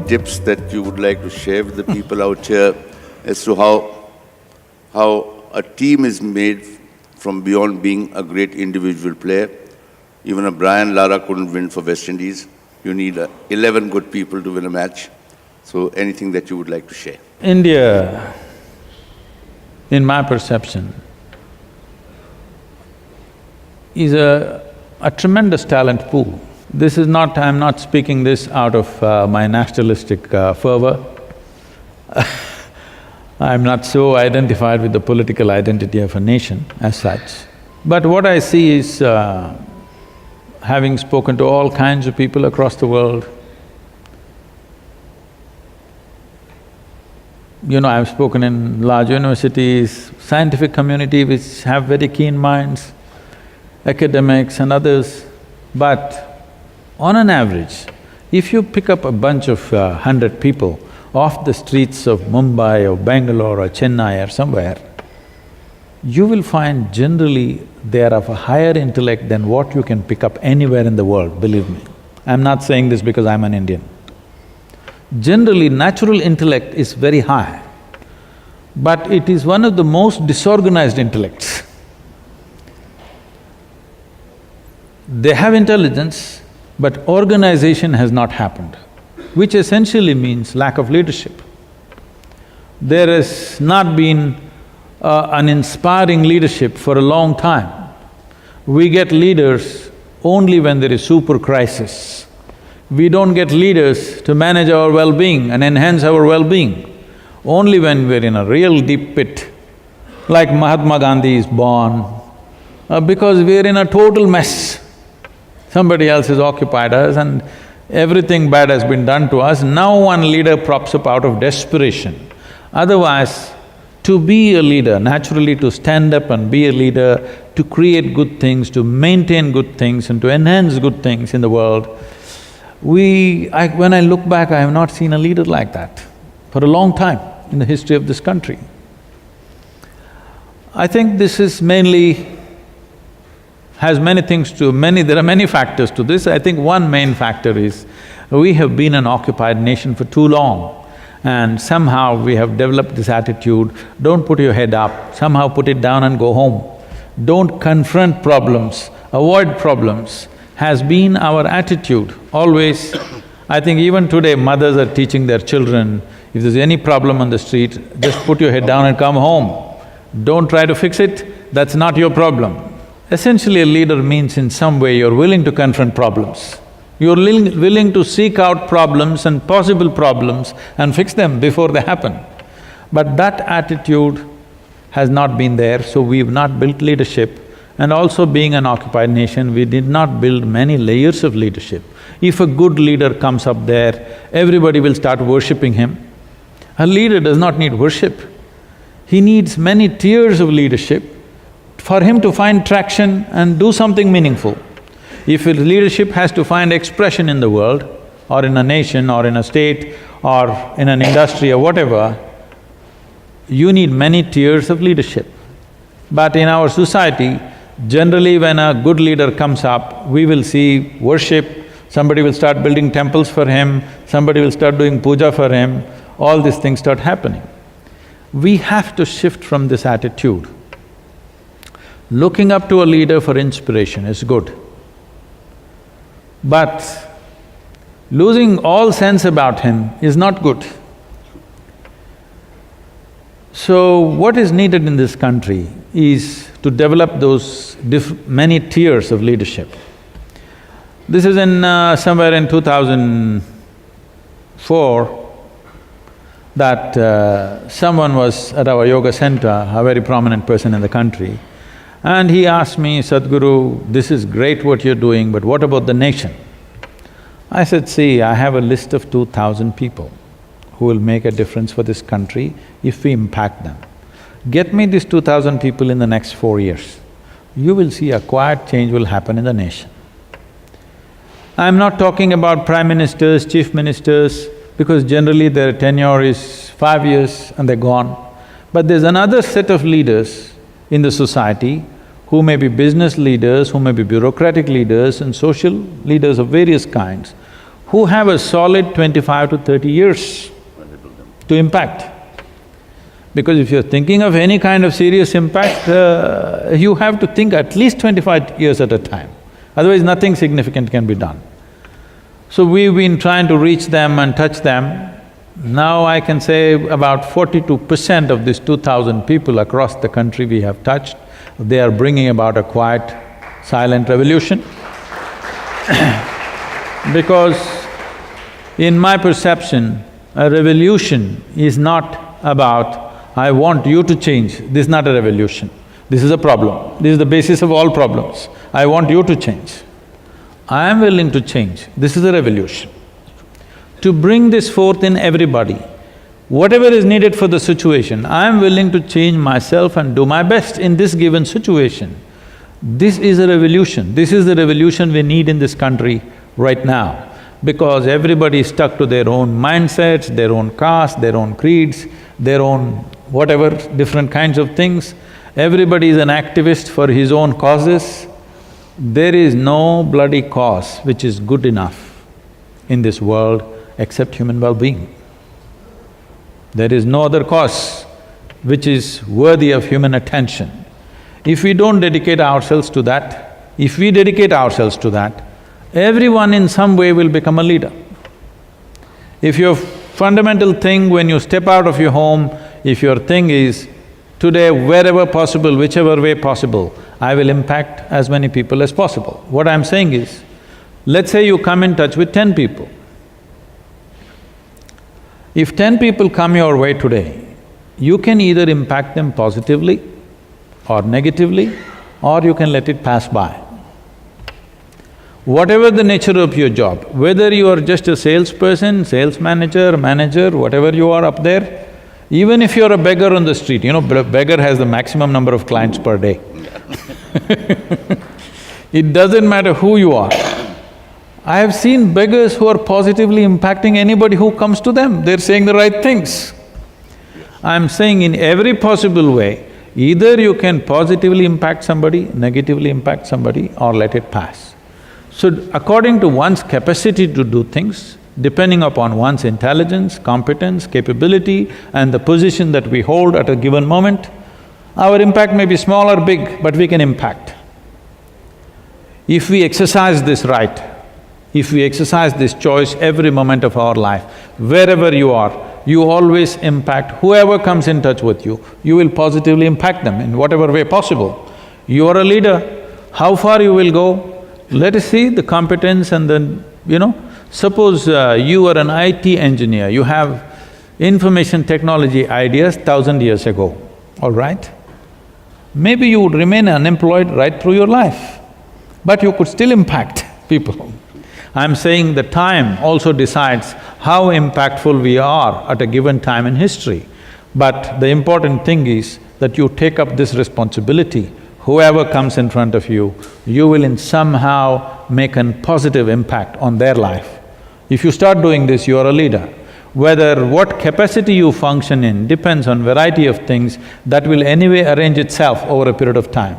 tips that you would like to share with the people out here as to how a team is made from beyond being a great individual player? Even a Brian Lara couldn't win for West Indies. You need 11 good people to win a match. So anything that you would like to share? India, in my perception, is a tremendous talent pool. This is not… I'm not speaking this out of my nationalistic fervor. I'm not so identified with the political identity of a nation as such. But what I see is, having spoken to all kinds of people across the world, I've spoken in large universities, scientific community which have very keen minds, academics and others, but on an average, if you pick up a bunch of 100 people off the streets of Mumbai or Bangalore or Chennai or somewhere, you will find generally they are of a higher intellect than what you can pick up anywhere in the world, believe me. I'm not saying this because I'm an Indian. Generally, natural intellect is very high, but it is one of the most disorganized intellects. They have intelligence, but organization has not happened, which essentially means lack of leadership. There has not been an inspiring leadership for a long time. We get leaders only when there is super crisis. We don't get leaders to manage our well-being and enhance our well-being. Only when we're in a real deep pit, like Mahatma Gandhi is born, because we're in a total mess. Somebody else has occupied us and everything bad has been done to us. Now one leader props up out of desperation. Otherwise, to be a leader, naturally to stand up and be a leader, to create good things, to maintain good things and to enhance good things in the world, when I look back, I have not seen a leader like that for a long time in the history of this country. I think this is mainly… has many things to… there are many factors to this. I think one main factor is, we have been an occupied nation for too long and somehow we have developed this attitude, don't put your head up, somehow put it down and go home. Don't confront problems, avoid problems, has been our attitude always. I think even today mothers are teaching their children, if there's any problem on the street, just put your head down and come home. Don't try to fix it, that's not your problem. Essentially, a leader means in some way you're willing to confront problems. You're willing to seek out problems and possible problems and fix them before they happen. But that attitude has not been there, so we've not built leadership. And also being an occupied nation, we did not build many layers of leadership. If a good leader comes up there, everybody will start worshipping him. A leader does not need worship. He needs many tiers of leadership for him to find traction and do something meaningful. If his leadership has to find expression in the world, or in a nation, or in a state, or in an industry or whatever, you need many tiers of leadership. But in our society, generally when a good leader comes up, we will see worship, somebody will start building temples for him, somebody will start doing puja for him, all these things start happening. We have to shift from this attitude. Looking up to a leader for inspiration is good, but losing all sense about him is not good. So, what is needed in this country is to develop those many tiers of leadership. This is in… somewhere in 2004, that someone was at our yoga center, a very prominent person in the country, and he asked me, Sadhguru, this is great what you're doing, but what about the nation? I said, see, I have a list of 2,000 people who will make a difference for this country if we impact them. Get me these 2,000 people in the next 4 years. You will see a quiet change will happen in the nation. I'm not talking about prime ministers, chief ministers, because generally their tenure is 5 years and they're gone. But there's another set of leaders in the society who may be business leaders, who may be bureaucratic leaders and social leaders of various kinds, who have a solid 25 to 30 years to impact. Because if you're thinking of any kind of serious impact, you have to think at least 25 years at a time, otherwise nothing significant can be done. So we've been trying to reach them and touch them. Now I can say about 42% of these 2,000 people across the country we have touched, they are bringing about a quiet, silent revolution. Because in my perception, a revolution is not about, I want you to change. This is not a revolution. This is a problem. This is the basis of all problems. I want you to change. I am willing to change. This is a revolution. To bring this forth in everybody, whatever is needed for the situation, I am willing to change myself and do my best in this given situation. This is a revolution. This is the revolution we need in this country right now, because everybody is stuck to their own mindsets, their own caste, their own creeds, their own whatever, different kinds of things. Everybody is an activist for his own causes. There is no bloody cause which is good enough in this world except human well-being. There is no other cause which is worthy of human attention. If we don't dedicate ourselves to that, if we dedicate ourselves to that, everyone in some way will become a leader. If your fundamental thing when you step out of your home, if your thing is, today wherever possible, whichever way possible, I will impact as many people as possible. What I'm saying is, let's say you come in touch with 10 people. If 10 people come your way today, you can either impact them positively or negatively, or you can let it pass by. Whatever the nature of your job, whether you are just a salesperson, sales manager, manager, whatever you are up there, even if you're a beggar on the street, you know, beggar has the maximum number of clients per day. It doesn't matter who you are. I have seen beggars who are positively impacting anybody who comes to them, they're saying the right things. I'm saying in every possible way, either you can positively impact somebody, negatively impact somebody, or let it pass. So according to one's capacity to do things, depending upon one's intelligence, competence, capability and the position that we hold at a given moment, our impact may be small or big, but we can impact. If we exercise this right, if we exercise this choice every moment of our life, wherever you are, you always impact whoever comes in touch with you, you will positively impact them in whatever way possible. You are a leader, how far you will go? Let us see the competence and then, suppose you are an IT engineer, you have information technology ideas 1,000 years ago, all right? Maybe you would remain unemployed right through your life, but you could still impact people. I'm saying the time also decides how impactful we are at a given time in history. But the important thing is that you take up this responsibility. Whoever comes in front of you, you will in somehow make a positive impact on their life. If you start doing this, you are a leader. Whether what capacity you function in depends on variety of things that will anyway arrange itself over a period of time.